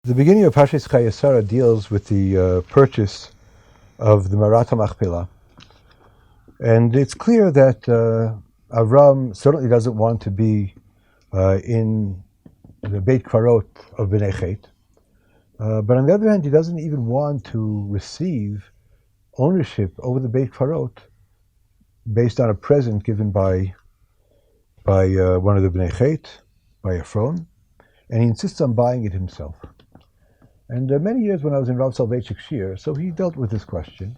The beginning of Parshas Chayei Sara deals with the purchase of the Marat HaMachpelah, and it's clear that Avram certainly doesn't want to be in the Beit Kvarot of Bnei Chet, but on the other hand, he doesn't even want to receive ownership over the Beit Kvarot based on a present given by one of the Bnei Chet, by Ephron, and he insists on buying it himself. And many years when I was in Rav Soloveitchik's shir, so he dealt with this question.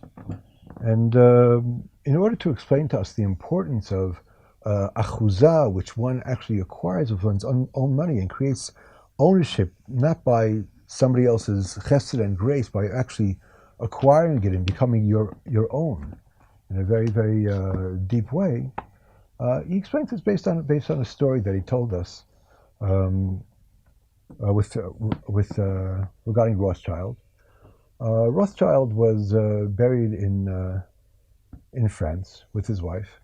And in order to explain to us the importance of achuzah, which one actually acquires with one's own money and creates ownership, not by somebody else's chesed and grace, by actually acquiring it and becoming your own in a very, very deep way, he explains this based on a story that he told us. Regarding Rothschild. Rothschild was buried in France with his wife,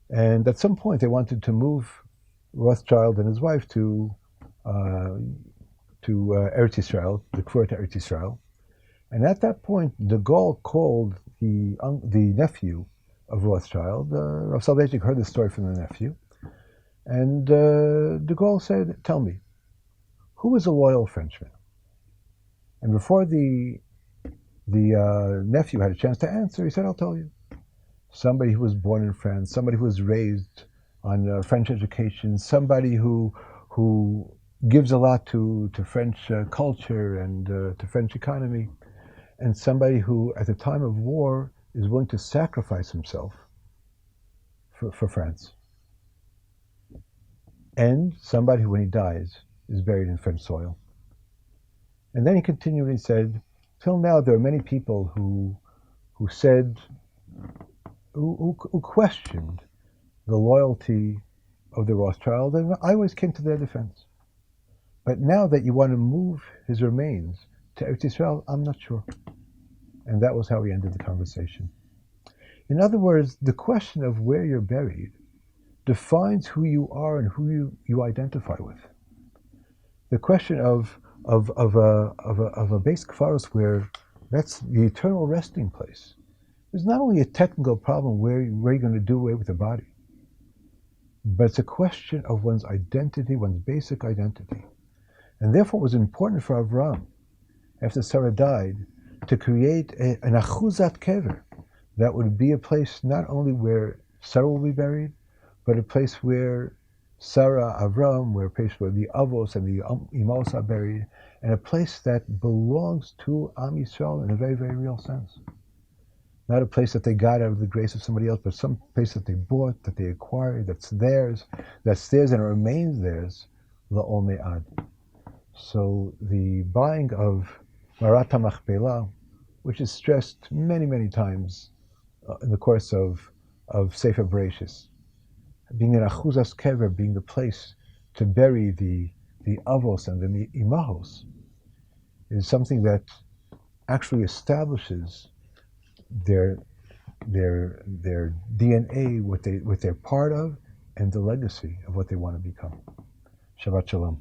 and at some point they wanted to move Rothschild and his wife to Eretz Yisrael, the Kfur to Eretz Yisrael, and at that point de Gaulle called the nephew of Rothschild. Rav Soloveitchik heard the story from the nephew, and de Gaulle said, "Tell me, who was a loyal Frenchman?" And before the nephew had a chance to answer, he said, "I'll tell you. Somebody who was born in France, somebody who was raised on French education, somebody who gives a lot to French culture and to French economy, and somebody who, at the time of war, is willing to sacrifice himself for France. And somebody who, when he dies, is buried in French soil." And then he continually said, "Till now there are many people who questioned the loyalty of the Rothschild, and I always came to their defense. But now that you want to move his remains to Eretz Yisrael, I'm not sure." And that was how we ended the conversation. In other words, the question of where you're buried defines who you are and who you identify with. The question of a base kfaros where that's the eternal resting place is not only a technical problem where you're going to do away with the body, but it's a question of one's identity, one's basic identity. And therefore it was important for Avram, after Sara died, to create an achuzat kever that would be a place not only where Sara will be buried, but a place where Sara, Avram, where a place where the avos and the imos are buried, and a place that belongs to Am Yisrael in a very, very real sense. Not a place that they got out of the grace of somebody else, but some place that they bought, that they acquired, that's theirs and it remains theirs, la'ol me'ad. So the buying of Marat HaMachpelah, which is stressed many, many times in the course of Sefer Bereshis, being an achuzas kever, being the place to bury the avos and the imahos, is something that actually establishes their DNA, what they're part of, and the legacy of what they want to become. Shabbat Shalom.